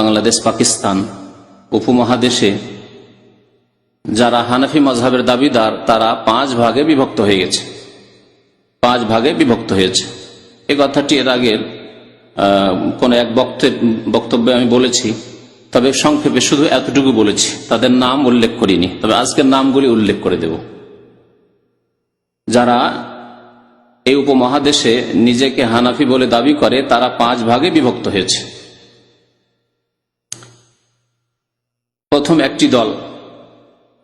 বাংলাদেশ, পাকিস্তান উপমহাদেশে যারা হানাফি মাজহাবের দাবিদার তারা 5 ভাগে বিভক্ত হয়ে গেছে। 5 ভাগে বিভক্ত হয়েছে। এই কথাটি এর আগের কোন এক বক্তব্যে আমি বলেছি, তবে সংক্ষেপে শুধু এতটুকু বলেছি, তাদের নাম উল্লেখ করিনি। তবে আজকের নামগুলি উল্লেখ করে দেব। যারা এই উপমহাদেশে নিজেকে হানাফি বলে দাবি করে তারা 5 ভাগে বিভক্ত হয়েছে। প্রথম একটি দল,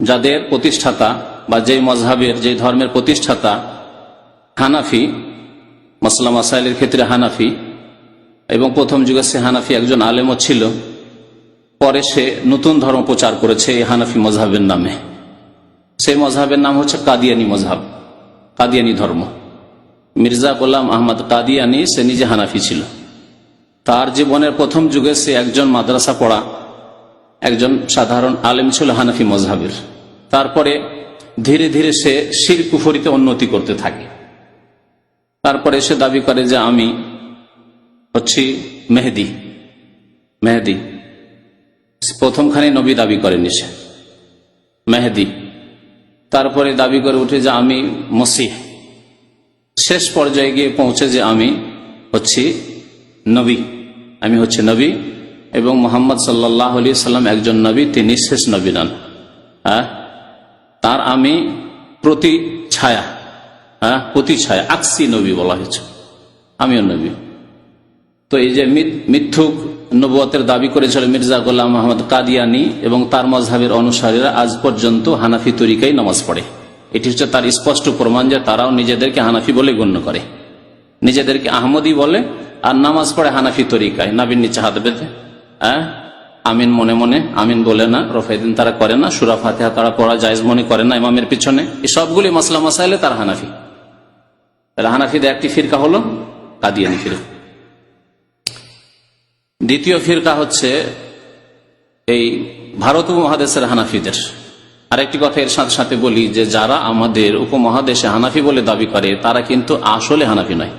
যাদের প্রতিষ্ঠাতা বা যে মজহাবের, যে ধর্মের প্রতিষ্ঠাতা হানাফি, মাসলা মাসাইলের ক্ষেত্রে হানাফি, এবং প্রথম যুগে সে হানাফি একজন আলেমও ছিল। পরে সে নতুন ধর্ম প্রচার করেছে এই হানাফি মজহাবের নামে। সেই মজহাবের নাম হচ্ছে কাদিয়ানি মজহাব, কাদিয়ানি ধর্ম। মির্জা গোলাম আহমদ কাদিয়ানি, সে নিজে হানাফি ছিল। তার জীবনের প্রথম যুগে সে একজন মাদ্রাসা পড়া একজন সাধারণ আলেম ছিল হানাফি মজহাবের। তারপরে ধীরে ধীরে সে শিরক কুফরিতে উন্নতি করতে থাকে। তারপরে সে দাবি করে যে আমি হচ্ছি মেহেদি। মেহেদি প্রথমখানে নবী দাবি করেনি সে, মেহেদি। তারপরে দাবি করে উঠে যে আমি মসিহ। শেষ পর্যায়ে গিয়ে পৌঁছে যে আমি হচ্ছি নবী, আমি হচ্ছে নবী, এবং মুহাম্মদ সাল্লাল্লাহু আলাইহি সাল্লাম একজন নবী, তিনি শেষ নবী নন। তার আমি প্রতি ছায়া, প্রতি ছায়া, আকসি নবী বলা হয়েছে, আমিও নবী। তো এই যে মিথ্যুক নবুয়তের দাবি করেছিল মির্জা গোলাম আহমদ কাদিয়ানি এবং তার মজহাবের অনুসারীরা আজ পর্যন্ত হানাফি তরিকায় নামাজ পড়ে। এটি হচ্ছে তার স্পষ্ট প্রমাণ যে তারাও নিজেদেরকে হানাফি বলে গণ্য করে, নিজেদেরকে আহমদি বলে, আর নামাজ পড়ে হানাফি তরিকায়, নাবির নিচে হাত বেঁধে। আমিন মনে মনে, আমিন বলে না, রফায়দিন তারা করে না, সূরা ফাতিহা তারা পড়া জায়েজ মনে করে না ইমামের পিছনে। এই সবগুলি মাসলা মাসাইলে তার হানাফি। তারা হানাফিদের একটি ফিরকা হলো কাদিয়ানি ফিরকা। দ্বিতীয় ফিরকা হচ্ছে এই ভারত উপমহাদেশের হানাফিদের। আরেকটি কথা এর সাথে সাথে বলি যে যারা আমাদের উপমহাদেশে হানাফি বলে দাবি করে তারা কিন্তু আসলে হানাফি নয়,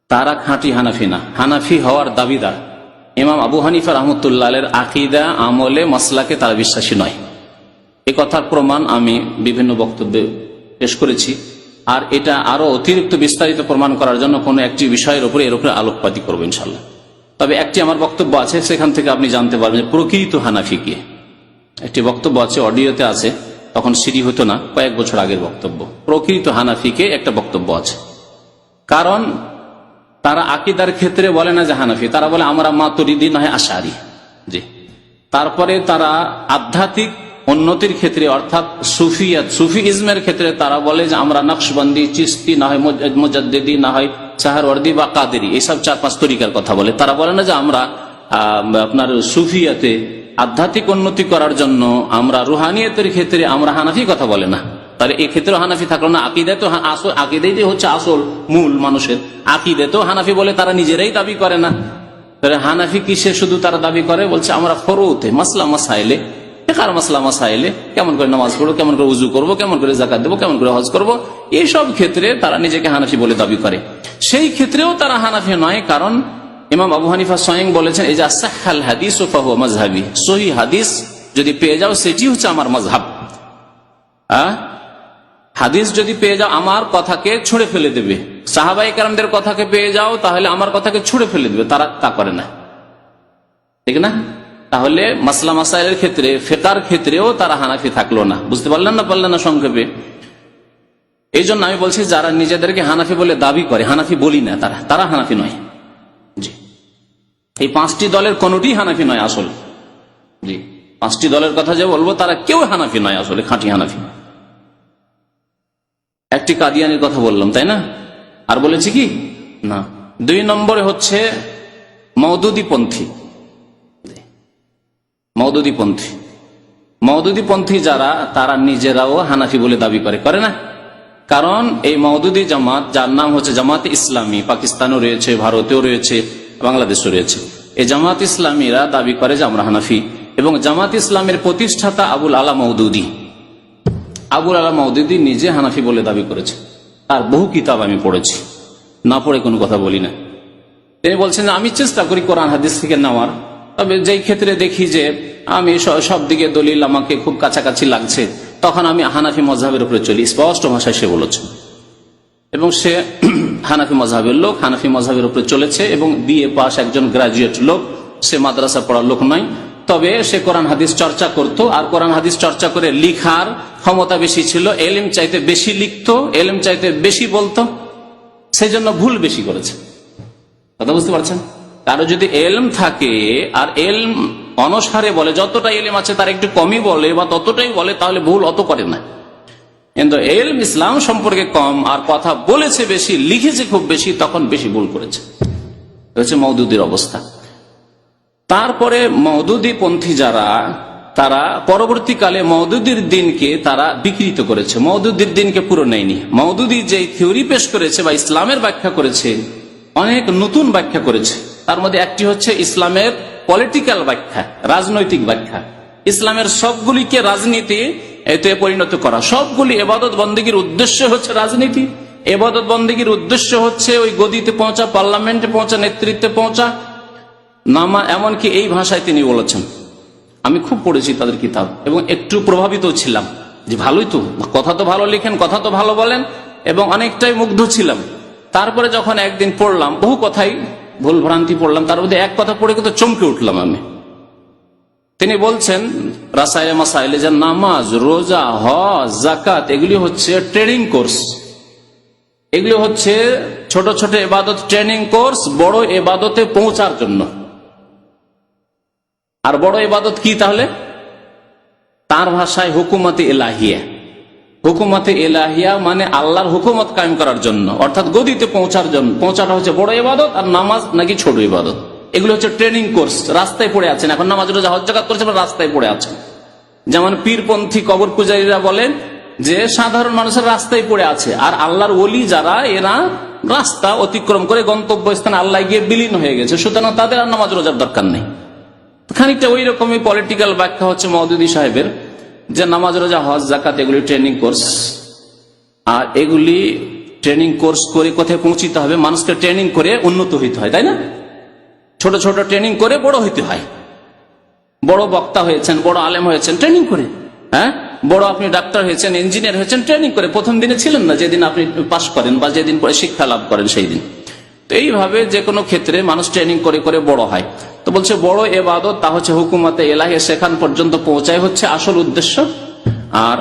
তারা খাঁটি হানাফি না। হানাফি হওয়ার দাবিদার ইমাম আবু হানিফা রাহমাতুল্লাহের আকীদা, আমলে, মাসলাকে তারা বিশ্বাসী নয়। এ কথার প্রমাণ আমি বিভিন্ন বক্তব্যে পেশ করেছি। আর এটা আরো অতিরিক্ত বিস্তারিত প্রমাণ করার জন্য কোনো একটি বিষয়ের উপরে এর উপরে আলোকপাতি করবো ইনশাল্লাহ। তবে একটি আমার বক্তব্য আছে, সেখান থেকে আপনি জানতে পারবেন প্রকৃত হানাফি কে। একটি বক্তব্য আছে, অডিওতে আছে, তখন সিডি হতো না, কয়েক বছর আগের বক্তব্য। প্রকৃত হানাফিকে একটা বক্তব্য আছে, কারণ তারা আকীদার ক্ষেত্রে বলে না যে হানাফি, তারা বলে আমরা মাতুরিদি নয় আশারি। জি। তারপরে তারা আধ্যাত্মিক উন্নতির ক্ষেত্রে অর্থাৎ সুফিয়াত, সুফি ইজমের ক্ষেত্রে তারা বলে যে আমরা নকশবন্দি, চিস্তি, না হয় মুজাদ্দিদি, না হয় সাহারওয়ার্দী বা কাদেরি, এইসব 4-5 তরিকার কথা বলে। তারা বলে না যে আমরা আপনার সুফিয়াতে আধ্যাত্মিক উন্নতি করার জন্য আমরা রুহানিয়তের ক্ষেত্রে আমরা হানাফি কথা বলে না। তাহলে এই ক্ষেত্রে হানাফি থাকলো না। আকীদা তো আকীদাই হচ্ছে আসল মূল মানুষের, আকীদা তো হানাফি বলে তারা নিজেরাই দাবি করে না। তাহলে হানাফি কিসে শুধু তারা দাবি করে? বলছে আমরা ফরউতে, মাসলা মাসাইলে, ফিকহের মাসলা মাসাইলে, কেমন করে নামাজ পড়বো, কেমন করে উযু করবো, কেমন করে যাকাত দেবো, কেমন করে হজ করবো, এইসব ক্ষেত্রে তারা নিজেকে হানাফি বলে দাবি করে। সেই ক্ষেত্রেও তারা হানাফি নয়, কারণ ইমাম আবু হানিফা স্বয়ং বলেছেন এই যে সাহহাল হাদিস ফাহুয়া মাযহাবি, সহিহ হাদিস যদি পেয়ে যাও সেটি হচ্ছে আমার মাযহাব। হাদিস যদি পেয়ে যাও আমার কথাকে ছুঁড়ে ফেলে দেবে, সাহাবায়ে কেরামদের কথাকে পেয়ে যাও তাহলে আমার কথাকে ছুঁড়ে ফেলে দেবে, তারা তা করে না, ঠিক না? তাহলে মাসলা মাসাইলের ক্ষেত্রে, ফিকহের ক্ষেত্রেও তারা হানাফি থাকলো না। বুঝতে পারলেন না? পারলেন না সংক্ষেপে? এই জন্য আমি বলছি যারা নিজেদেরকে হানাফি বলে দাবি করে, হানাফি বলি না, তারা হানাফি নয়। জি, এই 5টি দলের কোনটি হানাফি নয় আসল। জি, 5টি দলের কথা যে বলবো তারা কেউ হানাফি নয় আসলে, খাঁটি হানাফি। একটি কাদিয়ানির কথা বললাম, তাই না? আর বলেছি কি না? 2 নম্বরে হচ্ছে মওদুদীপন্থী। মওদুদীপন্থী, মওদুদীপন্থী যারা, তারা নিজেরাও হানাফি বলে দাবি করে না? কারণ এই মওদুদী জামাত, যার নাম হচ্ছে জামাতে ইসলামী, পাকিস্তানেও রয়েছে, ভারতেও রয়েছে, বাংলাদেশেও রয়েছে, এই জামাত ইসলামীরা দাবি করে যে আমরা হানাফি। এবং জামাত ইসলামের প্রতিষ্ঠাতা আবুল আলা মওদুদী, আবুল আলা মওদুদী নিজে হানাফি বলে দাবি করেছে। আর বহু কিতাব আমি পড়েছি, না পড়ে কোনো কথা বলি না। তিনি বলছেন যে আমি চেষ্টা করি কোরআন হাদিস থেকে নেওয়ার, তবে যেই ক্ষেত্রে দেখি যে আমি সব দিকে দলিল আমাকে খুব কাছাকাছি লাগছে, তখন আমি হানাফি মযহাবের উপরে চলি। স্পষ্ট ভাষায় সে বলেছে, এবং সে হানাফি মযহাবের লোক, হানাফি মযহাবের উপরে চলেছে, এবং বিএ পাস একজন গ্রাজুয়েট লোক, সে মাদ্রাসা পড়ার লোক নয়। তবে সে কোরআন হাদিস চর্চা করত, আর কোরআন হাদিস চর্চা করে লিখার ক্ষমতা বেশি ছিল। এলিম চাইতে বেশি লিখতো, এলিম চাইতে বেশি বলতো, সেই জন্য ভুল বেশি করেছে। কথা বুঝতে পারছেন? কারো যদি এলম থাকে আর এলম অনুসারে বলে, যতটা এলিম আছে তার একটু কমই বলে বা ততটাই বলে, তাহলে ভুল অত করে না। কিন্তু এলম ইসলাম সম্পর্কে কম আর কথা বলেছে বেশি, লিখেছে খুব বেশি, তখন বেশি ভুল করেছে। হচ্ছে মওদুদির অবস্থা। তারপরে মওদুদি পন্থী যারা, তারা পরবর্তীকালে মওদুদির দিনকে তারা বিকৃত করেছে, মওদুদির দিনকে পুরো নেয়নি। মওদুদি যে থিওরি পেশ করেছে বা ইসলামের ব্যাখ্যা করেছে, অনেক নতুন ব্যাখ্যা করেছে। তার মধ্যে একটি হচ্ছে ইসলামের পলিটিক্যাল ব্যাখ্যা, রাজনৈতিক ব্যাখ্যা। ইসলামের সবগুলিকে রাজনীতি এতে পরিণত করা, সবগুলি ইবাদত বন্দেগীর উদ্দেশ্য হচ্ছে রাজনীতি, ইবাদত বন্দেগীর উদ্দেশ্য হচ্ছে ওই গদিতে পৌঁছা, পার্লামেন্টে পৌঁছা, নেতৃত্বে পৌঁছা, নামা। এমনকি এই ভাষায় তিনি বলেছেন। আমি খুব পড়েছি তাদের কিতাব এবং একটু প্রভাবিত ছিলাম যে ভালোই তো, কথা তো ভালো লিখেন, কথা তো ভালো বলেন, এবং অনেকটাই মুগ্ধ ছিলাম। তারপরে যখন একদিন পড়লাম, বহু কথাই ভুল ভ্রান্তি পড়লাম, তার মধ্যে এক কথা পড়ে কিন্তু চমকে উঠলাম আমি। তিনি বলছেন রাসাইলে মাসাইলে যে নামাজ, রোজা, হজ, যাকাত এগুলি হচ্ছে ট্রেনিং কোর্স, এগুলি হচ্ছে ছোট ছোট ইবাদত ট্রেনিং কোর্স বড় ইবাদতে পৌঁছার জন্য। আর বড় ইবাদত কি তাহলে? তার ভাষায় হুকুমতে ইলাহিয়া। হুকুমতে ইলাহিয়া মানে আল্লাহর হুকুমত কায়েম করার জন্য, অর্থাৎ গদিতে পৌঁছার জন্য। পৌঁছাটা হচ্ছে বড় ইবাদত, আর নামাজ নাকি ছোট ইবাদত। এগুলো হচ্ছে ট্রেনিং কোর্স। রাস্তায় পড়ে আছেন এখন, নামাজ রোজা হজ যাকাত করছেন, রাস্তায় পড়ে আছেন। যেমন পীরপন্থী কবর পূজারীরা বলেন যে সাধারণ মানুষের রাস্তায় পড়ে আছে, আর আল্লাহর ওলি যারা, এরা রাস্তা অতিক্রম করে গন্তব্যস্থানে আল্লাহ গিয়ে বিলীন হয়ে গেছে, সুতরাং তাদের আর নামাজ রোজার দরকার নেই। খানিকটা ওই রকমই পলিটিক্যাল ব্যাখ্যা হচ্ছে মওদুদি সাহেবের, যে নামাজ রোজা হজ যাকাত এগুলি ট্রেনিং কোর্স। আর এগুলি ট্রেনিং কোর্স করে কোথায় পৌঁছিতে হবে? মানুষকে ট্রেনিং করে উন্নত হইতে হয়, তাই না? ছোট ছোট ট্রেনিং করে বড় হইতে হয়। বড় বক্তা হয়েছেন, বড় আলেম হয়েছেন ট্রেনিং করে, হ্যাঁ, বড় আপনি ডাক্তার হয়েছেন, ইঞ্জিনিয়ার হয়েছেন ট্রেনিং করে। প্রথম দিনে ছিলেন না, যেদিন আপনি পাস করেন বা যেদিন পরে শিক্ষা লাভ করেন সেই দিন। তো এইভাবে যে কোনো ক্ষেত্রে মানুষ ট্রেনিং করে করে বড় হয়। তো বলছে বড় ইবাদত তা হচ্ছে হুকুমতে ইলাহি, সেখান পর্যন্ত পৌঁছায় হচ্ছে আসল উদ্দেশ্য। আর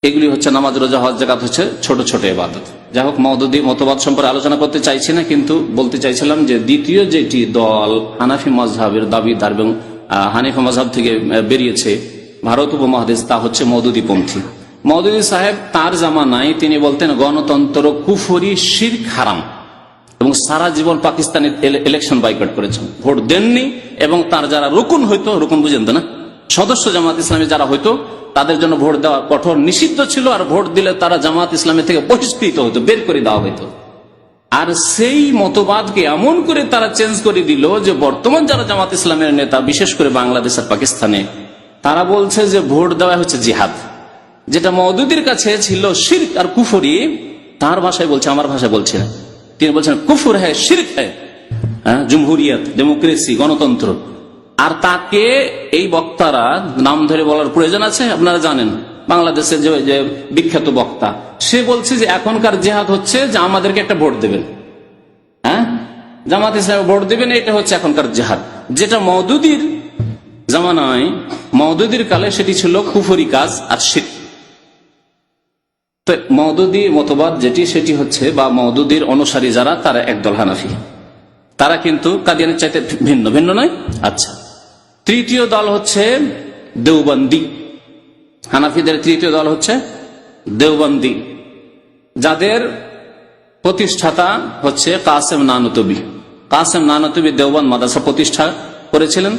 এগুলি হচ্ছে নামাজ রোজা হজ যাকাত হচ্ছে ছোট ছোট ইবাদত। যাই হোক, মওদুদি মতবাদ সম্পর্কে আলোচনা করতে চাইছি না, কিন্তু বলতে চাইছিলাম যে দ্বিতীয় যেটি দল হানাফি মযহাবের দাবিদার এবং হানিফি মযহাব থেকে বেরিয়েছে ভারত উপমহাদেশ, তা হচ্ছে মওদুদি পন্থী। মওদুদি সাহেব তার জামানায় তিনি বলতেন গণতন্ত্র কুফরি, শিরক, হারাম, এবং সারা জীবন পাকিস্তানের ইলেকশন বয়কট করেছেন, ভোট দেননি। এবং তার যারা রুকুন হইতো, রুকুন বুঝেন তো না, সদস্য জামাত ইসলামী যারা হইতো, তাদের জন্য ভোট দেওয়া কঠোর নিষিদ্ধ ছিল, আর ভোট দিলে তারা জামাত ইসলামী থেকে বহিষ্কৃত হতো, বের করে দেওয়া হইতো। আর সেই মতবাদকে এমন করে তারা চেঞ্জ করে দিল যে বর্তমান যারা জামাত ইসলামের নেতা, বিশেষ করে বাংলাদেশ আর পাকিস্তানে, তারা বলছে যে ভোট দেওয়া হচ্ছে জিহাদ। যেটা মওদুদির কাছে ছিল শিরক আর কুফরি, তার ভাষায় বলছে, আমার ভাষায় বলছে না, তিনি বলছেন কুফর হ্যায়, শিরক হ্যায়, জমহুরিয়ত, ডেমোক্রেসি, গণতন্ত্র। আর তাকে এই বক্তারা নাম ধরে বলার প্রয়োজন আছে? আপনারা জানেন বাংলাদেশের যে বিখ্যাত বক্তা, সে বলছে যে এখনকার জিহাদ হচ্ছে যে আমাদেরকে একটা ভোট দেবেন, হ্যাঁ, জামাত ইসলামে ভোট দেবেন, এটা হচ্ছে এখনকার জিহাদ। যেটা মওদুদির জামানায়, মওদুদির কালে সেটি ছিল কুফরি কাজ আর শিরক। তো মওদুদি মতবাদ যেটি, সেটি হচ্ছে, বা মওদুদির অনুসারী যারা, তারা একদল হানাফি। তারা কিন্তু কাদিয়ানের চাইতে ভিন্ন, ভিন্ন নয়। আচ্ছা, তৃতীয় দল হচ্ছে দেওবন্দি। হানাফিদের তৃতীয় দল হচ্ছে দেওবন্দি, যাদের প্রতিষ্ঠাতা হচ্ছে কাসেম নানুতুবি। কাসেম নানুতুবি দেওবন্দ মাদ্রাসা প্রতিষ্ঠা করেছিলেন,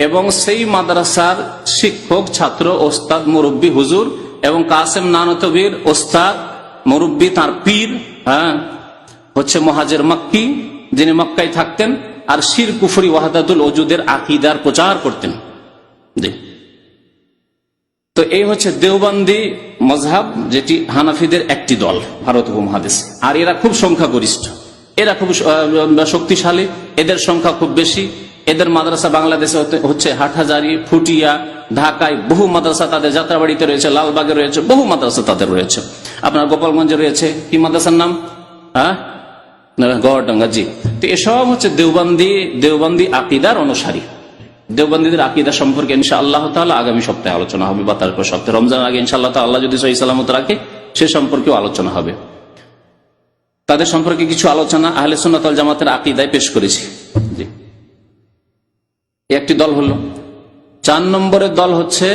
এবং সেই মাদ্রাসার শিক্ষক, ছাত্র, ওস্তাদ, মুরব্বী, হুজুর, এবং কাসেম নানুতুবির ওস্তাদ, মুরব্বী, তার পীর হচ্ছে মুহাজির মক্কি, যিনি মক্কায় থাকতেন, আর শির, কুফরি, ওয়াহদাতুল ওজুদের আকীদার প্রচার করতেন। তো এই হচ্ছে দেওবন্দি মযহাব, যেটি হানাফিদের একটি দল ভারত উপমহাদেশে, আর এরা খুব সংখ্যাগরিষ্ঠ। এরা খুব শক্তিশালী, এদের সংখ্যা খুব বেশি। এদের মাদ্রাসা বাংলাদেশে হচ্ছে হাটহাজারি, ফুটিয়া, ঢাকায় বহু মাদ্রাসা তাদের, যাত্রাবাড়িতে রয়েছে, লালবাগে রয়েছে, বহু মাদ্রাসা তাদের রয়েছে। আপনার গোপালগঞ্জে রয়েছে কি মাদ্রাসার নাম? গড়ডাঙ্গা। জি। তো এসব হচ্ছে দেওবন্দি আকিদার অনুসারী। দেওবন্দীদের আকিদা সম্পর্কে ইনশাআল্লাহ তাআলা আগামী সপ্তাহে আলোচনা হবে, বা তারপর সপ্তাহে রমজান আগে ইনশাআল্লাহ তাআলা যদি সহিহ সালামত রাখে সে সম্পর্কেও আলোচনা হবে। তাদের সম্পর্কে কিছু আলোচনা আহলে সুন্নাত ওয়াল জামাতের আকিদায় পেশ করেছি। জি। একটি দল হলো। 4 নম্বরের দল হচ্ছে,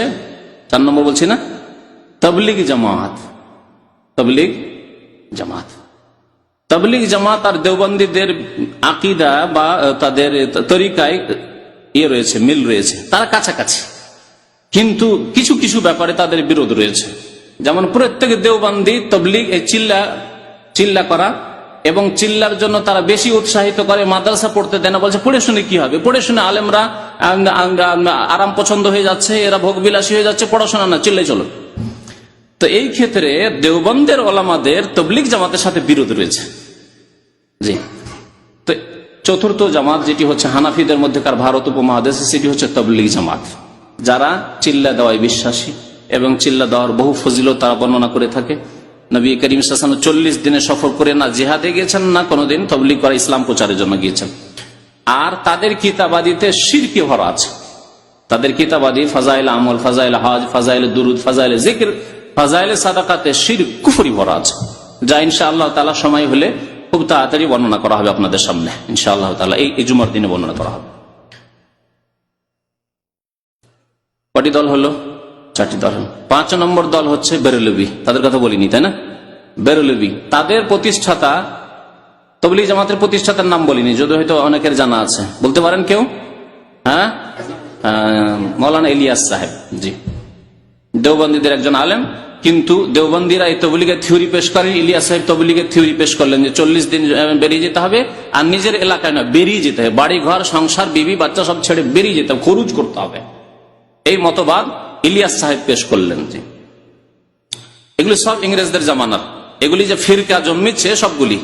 4 নম্বর বলছি না, তাবলীগ জামাত। তাবলীগ জামাত, তাবলীগ জামাত আর দেওবন্দীদের আকিদা বা তাদের তরিকায় রয়েছে, মিল রয়েছে, তারা কাছাকাছি, কিন্তু কিছু কিছু ব্যাপারে তাদের বিরোধ রয়েছে। যেমন প্রত্যেক দেওবন্দি তবলীগ চিল্লা করা, এবং চিল্লার জন্য তারা বেশি উৎসাহিত করে, মাদ্রাসা পড়তে দেয় না, বলছে পড়ে শুনে কি হবে, পড়ে শুনে আলেমরা আরাম পছন্দ হয়ে যাচ্ছে, এরা ভোগবিলাসী হয়ে যাচ্ছে, পড়াশোনা না, চিল্লাই চলো। তো এই ক্ষেত্রে দেওবন্দের ওলামাদের তবলীগ জামাতের সাথে বিরোধ রয়েছে। জি। তো চতুর্থ জামাত যেটি হচ্ছে হানাফিদের মধ্যেকার ভারত উপমহাদেশে, সেটি হচ্ছে তবলীগ জামাত, যারা চিল্লা দেওয়ায় বিশ্বাসী এবং চিল্লা দেওয়ার বহু ফজিলত তারা বর্ণনা করে থাকে। নবী করিম সাল্লাল্লাহু আলাইহি ওয়াসাল্লাম 40 দিনে সফর করে না জিহাদে গিয়েছেন, না কোনোদিন তবলীগ করা, ইসলাম প্রচারের জন্য গিয়েছেন। আর তাদের কিতাবাদিতে শিরকে ভরা আছে। তাদের কিতাবাদি ফাজাইল আমল, ফাজাইল হজ, ফাজাইল দুরুদ, ফাজাইল জিকির, ফাজাইল সাদাকাতে শিরক, কুফরি ভরা আছে, যা ইনশাআল্লাহ তাআলা সময় হলে খুব তাড়াতাড়ি বর্ণনা করা হবে আপনাদের সামনে ইনশাআল্লাহ তাআলা। এই জুমার দিনে বর্ণনা করা হবে। কটি দল হলো? 4টি দল। 5 নম্বর দল হচ্ছে বেরেলভী। তাদের কথা বলিনি, তাই না? বেরেলভী, তাদের প্রতিষ্ঠাতা, তবলীগ জামাতের প্রতিষ্ঠাতার নাম বলিনি, যদি হয়তো অনেকের জানা আছে, বলতে পারেন কেউ? হ্যাঁ, মৌলানা ইলিয়াস সাহেব। জি। দেওবন্দীদের একজন আলেম, কিন্তু দেওবন্দীরা এই তবলীগের থিওরি পেশ করেন, ইলিয়াস সাহেব তবলীগের থিওরি পেশ করলেন যে 40 দিন বেরিয়ে যেতে হবে, আর নিজের এলাকায় না, বেরিয়ে যেতে হবে, বাড়ি ঘর সংসার বিবি বাচ্চা সব ছেড়ে বেরিয়ে যেতে হবে, খরুজ করতে হবে। এই মতবাদ ইলিয়াস সাহেব পেশ করলেন। যে এগুলি সব ইংরেজদের জামানার, এগুলি যে ফিরকা জন্মেছে সবগুলি,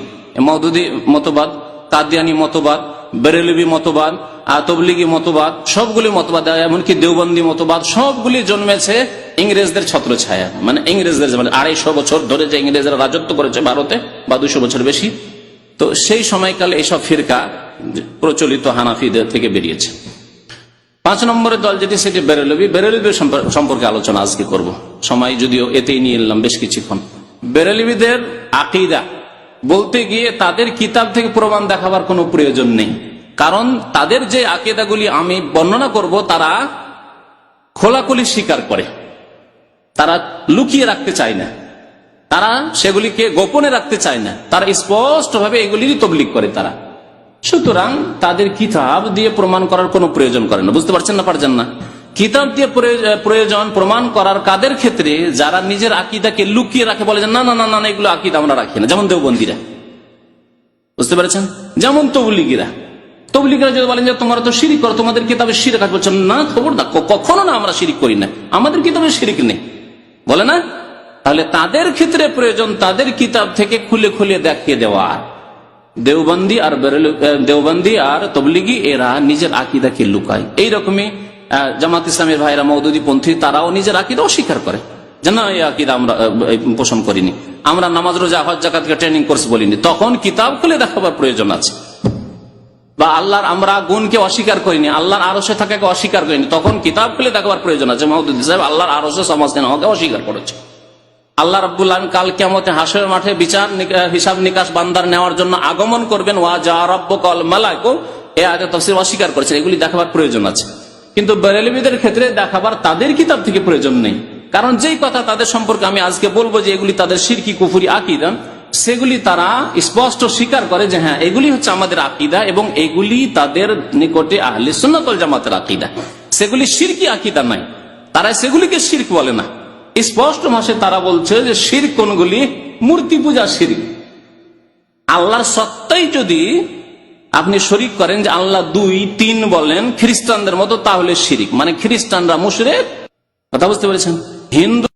মওদুদি মতবাদ, কাদিয়ানি মতবাদ, বেরেলভী মতবাদ, তবলীগী মতবাদ, সবগুলি মতবাদ, এমনকি দেওবন্দি মতবাদ, সবগুলি জন্মেছে ইংরেজদের ছত্রছায়া, মানে ইংরেজদের জামানায়। 250 বছর ধরে যে ইংরেজরা রাজত্ব করেছে ভারতে, বা 200 বছর বেশি, তো সেই সময়কালে এইসব ফিরকা প্রচলিত হানাফিদের থেকে বেরিয়েছে। 5 নম্বরের দল যেটি, সেটি বেরেলভী। বেরেলভী সম্পর্কে আলোচনা আজকে করব, সময় যদিও এতেই নিয়ে এলাম বেশ কিছুক্ষণ। বেরেলভীদের আকীদা বলতে গিয়ে তাদের কিতাব থেকে প্রমাণ দেখাবার কোনো প্রয়োজন নেই, কারণ তাদের যে আকীদাগুলি আমি বর্ণনা করব তারা খোলাখুলি স্বীকার করে, তারা লুকিয়ে রাখতে চায় না, তারা সেগুলিকে গোপনে রাখতে চায় না, তারা স্পষ্টভাবে এগুলিরই তবলীগ করে তারা। সুতরাং তাদের কিতাব দিয়ে প্রমাণ করার কোনো প্রয়োজন করে না। বুঝতে পারছেন না? পারছেন না? কিতাব দিয়ে প্রয়োজন প্রমাণ করার কাদের ক্ষেত্রে? যারা নিজের আকীদাকে লুকিয়ে রাখে, বলে যে না না না না, এগুলো আকীদা আমরা রাখি না, যেমন দেওবন্দীরা। বুঝতে পেরেছেন? যেমন তবলীগীরা যদি বলেন যে তোমরা তো শিরিক করো, তোমাদের কিতাবে শিরিক আছে, বলছেন না, খবরদার, কখনো না, আমরা শিরিক করি না, আমাদের কিতাবে শিরিক নেই, বলে না? তাহলে তাদের ক্ষেত্রে প্রয়োজন তাদের কিতাব থেকে খুলে খুলে দেখিয়ে দেওয়া। দেওবন্দি আর তবলীগী এরা নিজের আকীদাকে লুকায়। এইরকমই জামাত ইসলামের ভাইরা, মওদুদি পন্থী, তারাও নিজের আকীদা অস্বীকার করে যে না, এই আকীদা আমরা পোষণ করিনি, আমরা নামাজ রোজা হজ যাকাতকে ট্রেনিং কোর্স বলিনি। তখন কিতাব খুলে দেখাবার প্রয়োজন আছে। বা আল্লাহর আমরা গুণকে অস্বীকার করিনি, আল্লাহর আরশে থাকাকে অস্বীকার করিনি, তখন কিতাব খুলে দেখাবার প্রয়োজন আছে। মওদুদি সাহেব আল্লাহর আরশে সমাজকে আমাকে অস্বীকার করেছে। আল্লাহ রাব্বুল আলামিন কাল কিয়ামতে হাসরের মাঠে বিচার হিসাব নিকাশ বান্দার নেওয়ার জন্য আগমন করবেন, ওয়া জা রাব্বুকাল মালাকু, এই আয়াতের তাফসীর অস্বীকার করেছেন। এগুলি দেখাবার প্রয়োজন আছে, কিন্তু বেরেলভীদের ক্ষেত্রে দেখাবার তাদের কিতাব থেকে প্রয়োজন নেই। কারণ যেই কথা তাদের সম্পর্কে আমি আজকে বলবো যে এগুলি তাদের শিরকি কুফরি আকীদা, সেগুলি তারা স্পষ্ট স্বীকার করে যে হ্যাঁ, এগুলি হচ্ছে আমাদের আকীদা এবং এগুলি তাদের নিকটে আহলে সুন্নাত ওয়াল জামাতের আকীদা। সেগুলি শিরকি আকীদা নাই, তারা সেগুলিকে শিরক বলে না। স্পষ্ট ভাষায় তারা বলছে যে শিরক কোনগুলি? মূর্তি পূজা শিরক। আল্লাহর সত্তাই যদি আপনি শরীক করেন, যে আল্লাহ 2, 3 বলেন খ্রিস্টানদের মতো, তাহলে শিরক, মানে খ্রিস্টানরা মুশরিক। কথা বুঝতে পেরেছেন? হিন্দু